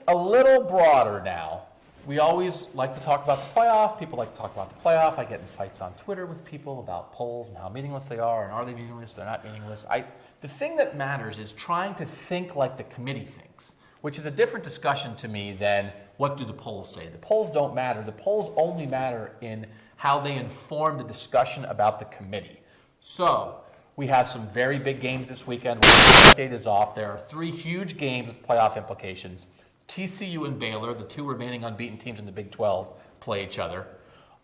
a little broader now. We always like to talk about the playoff. People like to talk about the playoff. I get in fights on Twitter with people about polls and how meaningless they are, and are they meaningless, they're not meaningless. The thing that matters is trying to think like the committee thinks, which is a different discussion to me than what do the polls say. The polls don't matter. The polls only matter in how they inform the discussion about the committee. So we have some very big games this weekend. State is off. There are 3 huge games with playoff implications. TCU and Baylor, the 2 remaining unbeaten teams in the Big 12, play each other.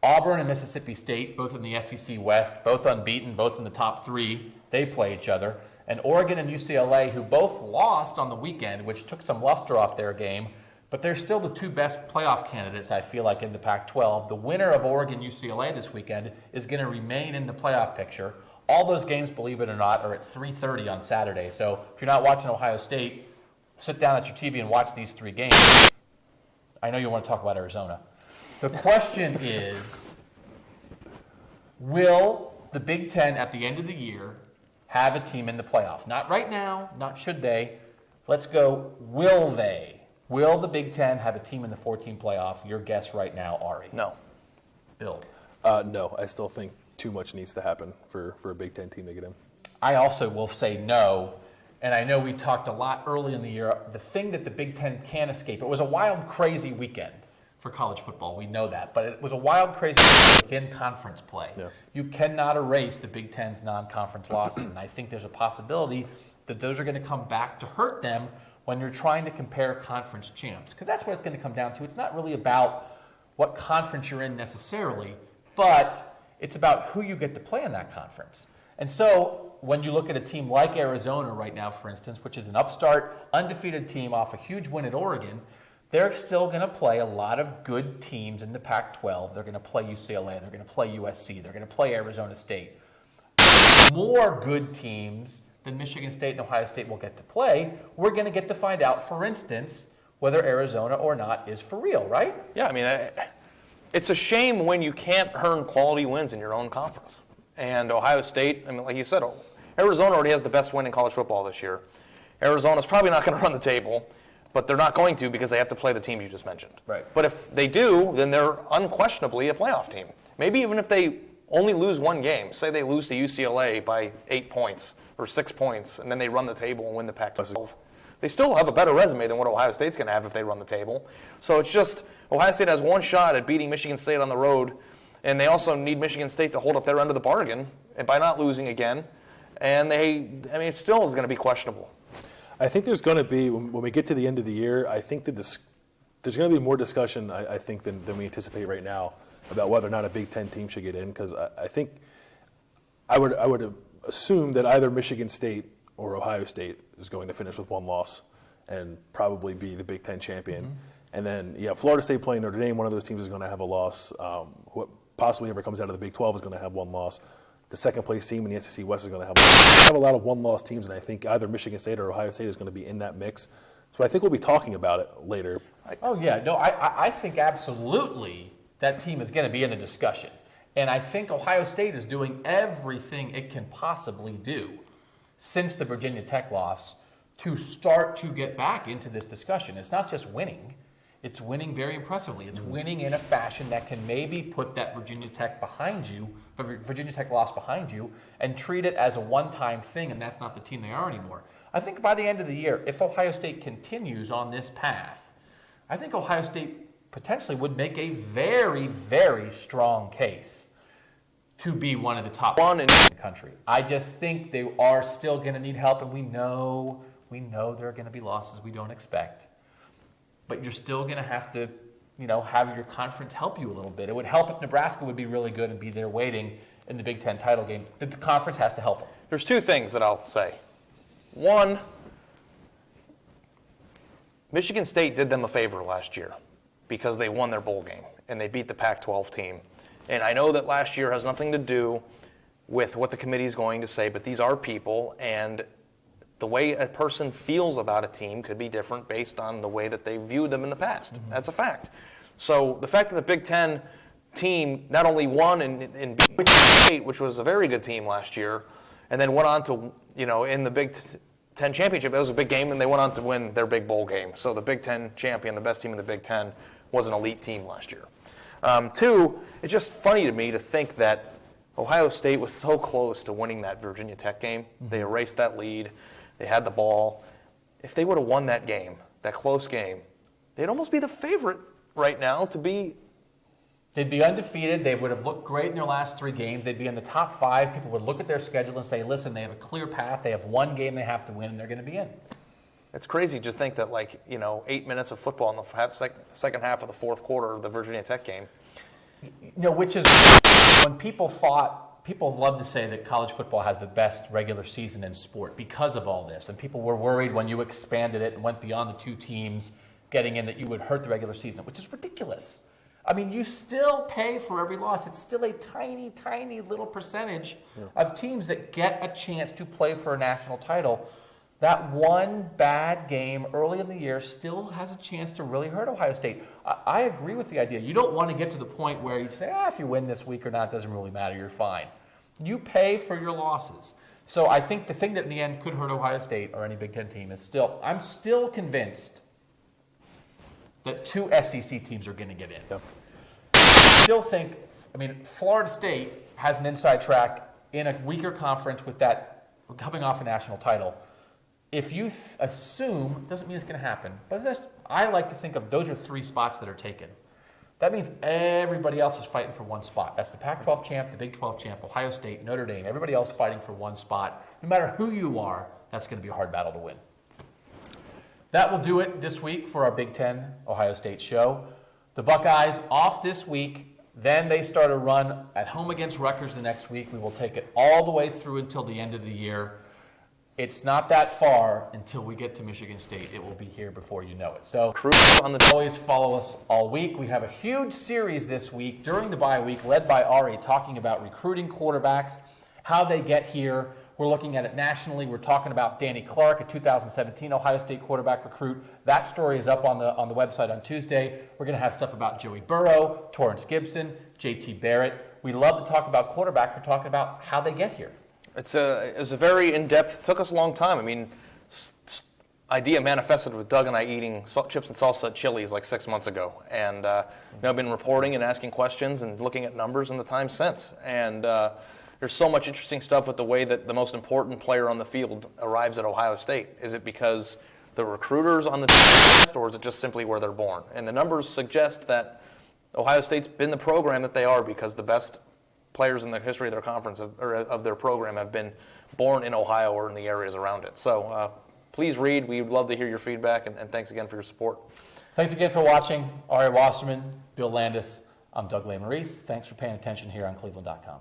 Auburn and Mississippi State, both in the SEC West, both unbeaten, both in the top 3, they play each other. And Oregon and UCLA, who both lost on the weekend, which took some luster off their game, but they're still the 2 best playoff candidates, I feel like, in the Pac-12. The winner of Oregon-UCLA this weekend is going to remain in the playoff picture. All those games, believe it or not, are at 3:30 on Saturday. So if you're not watching Ohio State, sit down at your TV and watch these 3 games. I know you want to talk about Arizona. The question is, will the Big Ten at the end of the year have a team in the playoffs? Not right now, not should they. Let's go, will they? Will the Big Ten have a team in the 14 playoff? Your guess right now, Ari. No. Bill? No, I still think too much needs to happen for a Big Ten team to get in. I also will say no. And I know we talked a lot early in the year. The thing that the Big Ten can't escape, it was a wild, crazy weekend for college football. We know that. But it was a wild, crazy within conference play. Yeah. You cannot erase the Big Ten's non-conference losses. And I think there's a possibility that those are going to come back to hurt them when you're trying to compare conference champs. Because that's what it's going to come down to. It's not really about what conference you're in necessarily, but it's about who you get to play in that conference. And so when you look at a team like Arizona right now, for instance, which is an upstart, undefeated team off a huge win at Oregon, they're still going to play a lot of good teams in the Pac-12. They're going to play UCLA. They're going to play USC. They're going to play Arizona State. More good teams than Michigan State and Ohio State will get to play. We're going to get to find out, for instance, whether Arizona or not is for real, right? Yeah, I mean, it's a shame when you can't earn quality wins in your own conference. And Ohio State, I mean, like you said, Arizona already has the best win in college football this year. Arizona's probably not going to run the table, but they're not going to because they have to play the teams you just mentioned. Right. But if they do, then they're unquestionably a playoff team. Maybe even if they only lose 1 game, say they lose to UCLA by 8 points or 6 points, and then they run the table and win the Pac-12, they still have a better resume than what Ohio State's going to have if they run the table. So it's just Ohio State has 1 shot at beating Michigan State on the road, and they also need Michigan State to hold up their end of the bargain and by not losing again. And it still is going to be questionable. I think there's going to be, when we get to the end of the year, I think that there's going to be more discussion, I think, than we anticipate right now about whether or not a Big Ten team should get in. Because I think I would assume that either Michigan State or Ohio State is going to finish with 1 loss and probably be the Big Ten champion. Mm-hmm. And then, Florida State playing Notre Dame, one of those teams is going to have a loss. Possibly whoever comes out of the Big 12 is going to have 1 loss. The second place team in the SEC West is going to have a lot of 1-loss teams, and I think either Michigan State or Ohio State is going to be in that mix. So I think we'll be talking about it later. I think absolutely that team is going to be in the discussion. And I think Ohio State is doing everything it can possibly do since the Virginia Tech loss to start to get back into this discussion. It's not just winning. It's winning very impressively. It's winning in a fashion that can maybe put that Virginia Tech loss behind you and treat it as a one-time thing, and that's not the team they are anymore. I think by the end of the year, if Ohio State continues on this path, I think Ohio State potentially would make a very, very strong case to be one of the top 1 in the country. I just think they are still going to need help, and we know there are going to be losses we don't expect. But you're still going to have to, have your conference help you a little bit. It would help if Nebraska would be really good and be there waiting in the Big Ten title game. The conference has to help them. There's 2 things that I'll say. 1, Michigan State did them a favor last year because they won their bowl game and they beat the Pac-12 team. And I know that last year has nothing to do with what the committee is going to say, but these are people, and the way a person feels about a team could be different based on the way that they viewed them in the past. Mm-hmm. That's a fact. So the fact that the Big Ten team not only won in Big State, which was a very good team last year, and then went on to, in the Big Ten championship, it was a big game, and they went on to win their big bowl game. So the Big Ten champion, the best team in the Big Ten, was an elite team last year. Two, it's just funny to me to think that Ohio State was so close to winning that Virginia Tech game. Mm-hmm. They erased that lead. They had the ball. If they would have won that game, that close game, they'd almost be the favorite right now to be. They'd be undefeated. They would have looked great in their last 3 games. They'd be in the top 5. People would look at their schedule and say, listen, they have a clear path. They have one game they have to win, and they're going to be in. It's crazy to think that, 8 minutes of football in the second half of the fourth quarter of the Virginia Tech game. Which is when people love to say that college football has the best regular season in sport because of all this. And people were worried when you expanded it and went beyond the 2 teams getting in that you would hurt the regular season, which is ridiculous. I mean, you still pay for every loss. It's still a tiny, tiny little percentage of teams that get a chance to play for a national title. That one bad game early in the year still has a chance to really hurt Ohio State. I agree with the idea. You don't want to get to the point where you say, if you win this week or not, it doesn't really matter. You're fine. You pay for your losses. So I think the thing that in the end could hurt Ohio State or any Big Ten team is I'm still convinced that 2 SEC teams are going to get in. Yep. I still think, Florida State has an inside track in a weaker conference with that coming off a national title. If you assume, doesn't mean it's going to happen, but I like to think of those are 3 spots that are taken. That means everybody else is fighting for one spot. That's the Pac-12 champ, the Big 12 champ, Ohio State, Notre Dame, everybody else fighting for one spot. No matter who you are, that's going to be a hard battle to win. That will do it this week for our Big Ten Ohio State show. The Buckeyes off this week. Then they start a run at home against Rutgers the next week. We will take it all the way through until the end of the year. It's not that far until we get to Michigan State. It will be here before you know it. So always follow us all week. We have a huge series this week during the bye week led by Ari talking about recruiting quarterbacks, how they get here. We're looking at it nationally. We're talking about Danny Clark, a 2017 Ohio State quarterback recruit. That story is up on the website on Tuesday. We're going to have stuff about Joey Burrow, Torrance Gibson, J.T. Barrett. We love to talk about quarterbacks. We're talking about how they get here. It was a very in-depth, took us a long time. Idea manifested with Doug and I eating chips and salsa at Chili's 6 months ago. And I've been reporting and asking questions and looking at numbers in the time since. And there's so much interesting stuff with the way that the most important player on the field arrives at Ohio State. Is it because the recruiters on the test, or is it just simply where they're born? And the numbers suggest that Ohio State's been the program that they are because the best players in the history of their conference or of their program have been born in Ohio or in the areas around it. So please read. We'd love to hear your feedback, and thanks again for your support. Thanks again for watching. Ari Wasserman, Bill Landis. I'm Doug Lesmerises. Thanks for paying attention here on cleveland.com.